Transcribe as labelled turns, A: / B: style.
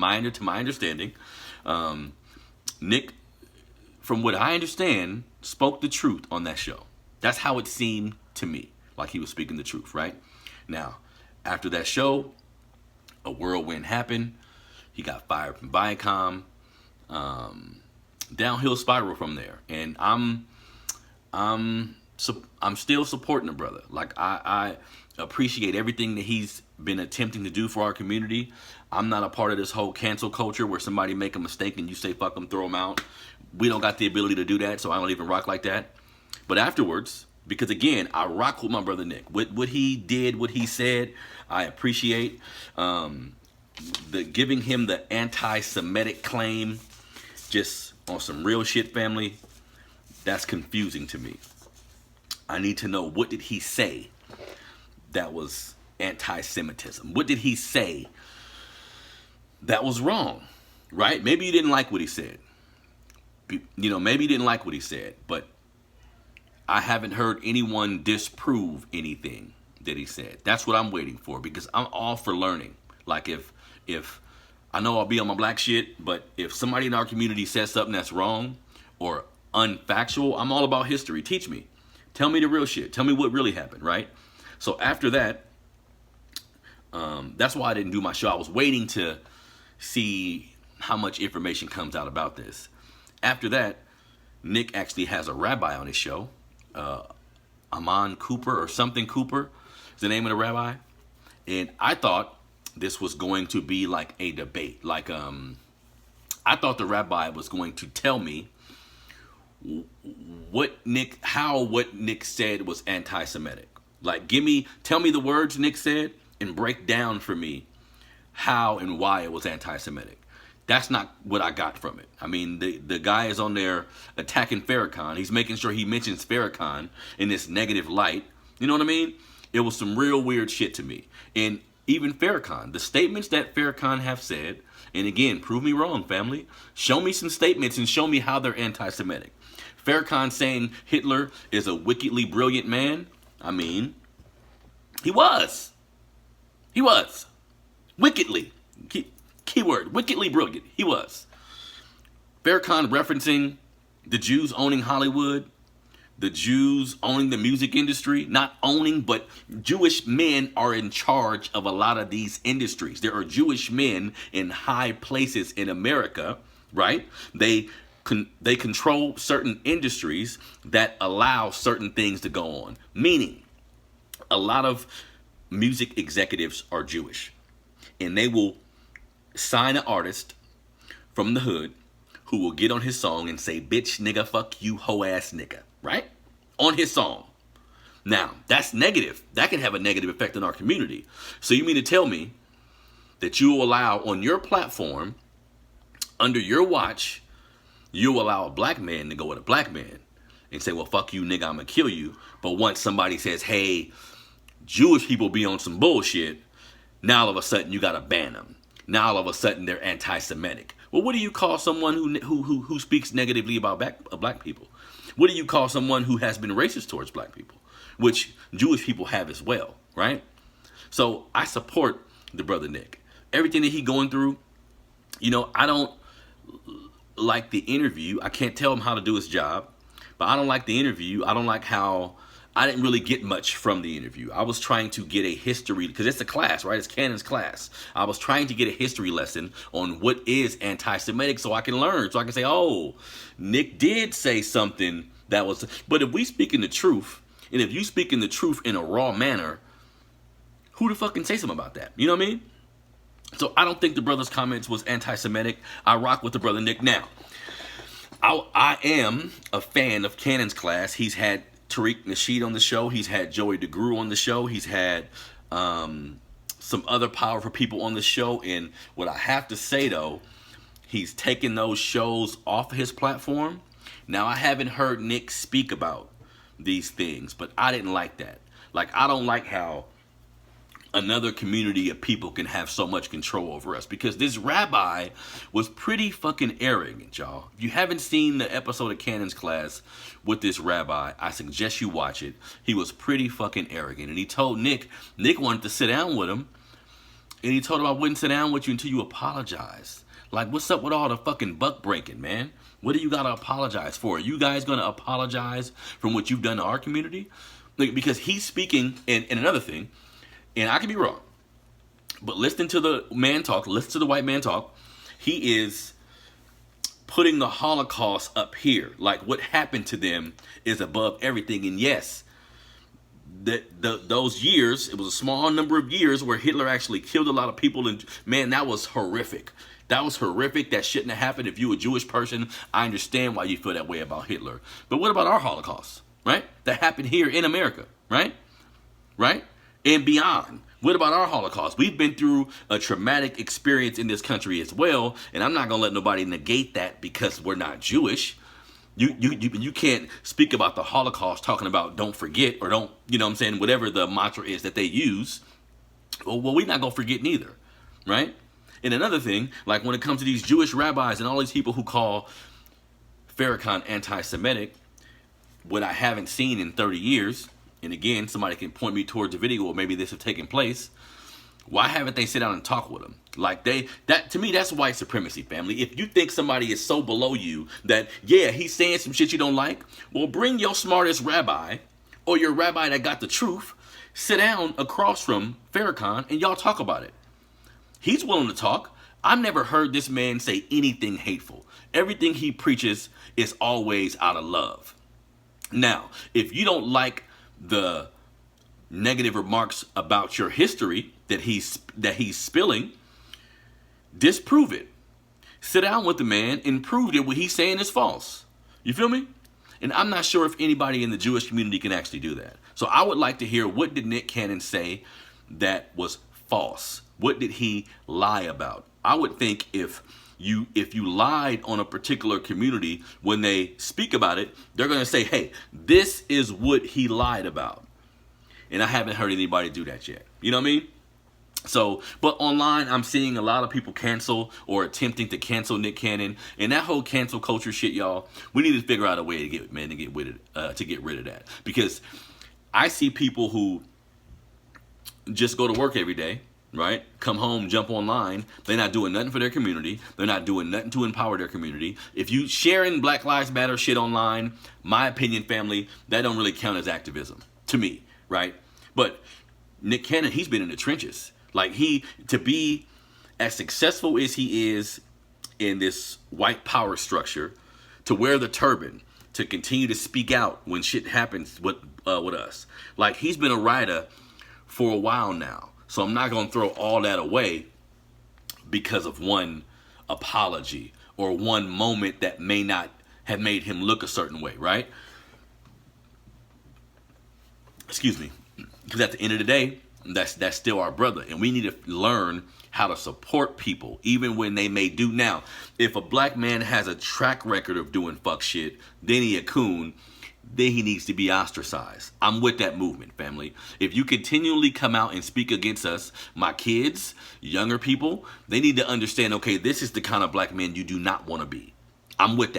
A: to my understanding, Nick, from what I understand, spoke the truth on that show. That's how it seemed to me, like he was speaking the truth, right? Now, after that show, a whirlwind happened. He got fired from Viacom. Downhill spiral from there, and I'm still supporting the brother. Like I appreciate everything that he's been attempting to do for our community. I'm not a part of this whole cancel culture where somebody make a mistake and you say fuck them, throw them out. We don't got the ability to do that, so I don't even rock like that. But afterwards, because again, I rock with my brother Nick. What he did, what he said, I appreciate. The giving him the anti-Semitic claim, just on some real shit, family, that's confusing to me. I need to know, what did he say that was anti-Semitism? What did he say that was wrong, right? Maybe you didn't like what he said. Maybe you didn't like what he said, but I haven't heard anyone disprove anything that he said. That's what I'm waiting for, because I'm all for learning. Like if I know I'll be on my black shit, but if somebody in our community says something that's wrong or unfactual, I'm all about history. Teach me. Tell me the real shit. Tell me what really happened, right? So after that, that's why I didn't do my show. I was waiting to see how much information comes out about this. After that, Nick actually has a rabbi on his show. Amon Cooper or something Cooper is the name of the rabbi. And I thought this was going to be like a debate. Like, I thought the rabbi was going to tell me what Nick said was anti-Semitic. Like, tell me the words Nick said and break down for me how and why it was anti-Semitic. That's not what I got from it. I mean, the guy is on there attacking Farrakhan. He's making sure he mentions Farrakhan in this negative light. You know what I mean? It was some real weird shit to me. And even Farrakhan, the statements that Farrakhan have said, and again, prove me wrong, family. Show me some statements and show me how they're anti-Semitic. Farrakhan saying Hitler is a wickedly brilliant man. I mean, he was. He was. Wickedly. Keyword, wickedly brilliant. He was. Farrakhan referencing the Jews owning Hollywood, the Jews owning the music industry. Not owning, but Jewish men are in charge of a lot of these industries. There are Jewish men in high places in America, right? They control certain industries that allow certain things to go on. Meaning, a lot of music executives are Jewish. And they will sign an artist from the hood who will get on his song and say, bitch, nigga, fuck you, hoe ass nigga, right? On his song. Now, that's negative. That can have a negative effect on our community. So you mean to tell me that you will allow on your platform, under your watch, you will allow a black man to go with a black man and say, well, fuck you, nigga, I'm gonna kill you. But once somebody says, hey, Jewish people be on some bullshit, now all of a sudden you gotta ban them. Now all of a sudden they're anti-Semitic. Well, what do you call someone who speaks negatively about black people? What do you call someone who has been racist towards black people? Which Jewish people have as well, right? So I support the brother Nick. Everything that he going through, I don't like the interview. I can't tell him how to do his job, but I don't like the interview. I don't like how I didn't really get much from the interview. I was trying to get a history, because it's a class, right? It's Canon's class. I was trying to get a history lesson on what is anti-Semitic so I can learn, so I can say, oh, Nick did say something that was, but if we speak in the truth, and if you speak in the truth in a raw manner, who the fuck can say something about that? You know what I mean? So I don't think the brother's comments was anti-Semitic. I rock with the brother Nick. Now, I am a fan of Canon's class. He's had Tariq Nasheed on the show. He's had Joey DeGruy on the show. He's had some other powerful people on the show. And what I have to say, though, he's taken those shows off of his platform. Now, I haven't heard Nick speak about these things, but I didn't like that. Like, I don't like how another community of people can have so much control over us, because this rabbi was pretty fucking arrogant, y'all. If you haven't seen the episode of Canon's class with this rabbi, I suggest you watch it. He was pretty fucking arrogant, and he told Nick wanted to sit down with him And he told him I wouldn't sit down with you until you apologize. Like, what's up with all the fucking buck breaking, man? What do you gotta apologize for? Are you guys gonna apologize from what you've done to our community? Like, because he's speaking, and another thing, and I could be wrong, but listen to the man talk, listen to the white man talk. He is putting the Holocaust up here. Like, what happened to them is above everything. And yes, those years, it was a small number of years where Hitler actually killed a lot of people. And man, that was horrific. That was horrific. That shouldn't have happened. If you're a Jewish person, I understand why you feel that way about Hitler. But what about our Holocaust, right? That happened here in America, right? Right? And beyond. What about our Holocaust? We've been through a traumatic experience in this country as well, and I'm not going to let nobody negate that because we're not Jewish. You can't speak about the Holocaust talking about don't forget or don't, you know what I'm saying, whatever the mantra is that they use. Well, we're not going to forget neither, right? And another thing, like when it comes to these Jewish rabbis and all these people who call Farrakhan anti-Semitic, what I haven't seen in 30 years, and again, somebody can point me towards a video where maybe this have taken place. Why haven't they sit down and talk with him? Like to me, that's white supremacy, family. If you think somebody is so below you that, yeah, he's saying some shit you don't like, well, bring your smartest rabbi or your rabbi that got the truth, sit down across from Farrakhan and y'all talk about it. He's willing to talk. I've never heard this man say anything hateful. Everything he preaches is always out of love. Now, if you don't like the negative remarks about your history that he's spilling, disprove it. Sit down with the man and prove that what he's saying is false. You feel me? And I'm not sure if anybody in the Jewish community can actually do that. So I would like to hear, what did Nick Cannon say that was false? What did he lie about? I would think if you lied on a particular community, when they speak about it, they're going to say, hey, this is what he lied about. And I haven't heard anybody do that yet. You know what I mean? So, but online, I'm seeing a lot of people cancel or attempting to cancel Nick Cannon. And that whole cancel culture shit, y'all, we need to figure out a way to get rid of that. Because I see people who just go to work every day, right? Come home, jump online. They're not doing nothing for their community. They're not doing nothing to empower their community. If you sharing Black Lives Matter shit online, my opinion, family, that don't really count as activism to me, right? But Nick Cannon, he's been in the trenches. Like, to be as successful as he is in this white power structure, to wear the turban, to continue to speak out when shit happens with us. Like, he's been a writer for a while now. So I'm not going to throw all that away because of one apology or one moment that may not have made him look a certain way, right? Excuse me. Because at the end of the day, that's still our brother. And we need to learn how to support people, even when they may do. Now, if a black man has a track record of doing fuck shit, then he a coon, then he needs to be ostracized. I'm with that movement, family. If you continually come out and speak against us, my kids, younger people, they need to understand, okay, this is the kind of black man you do not want to be. I'm with that.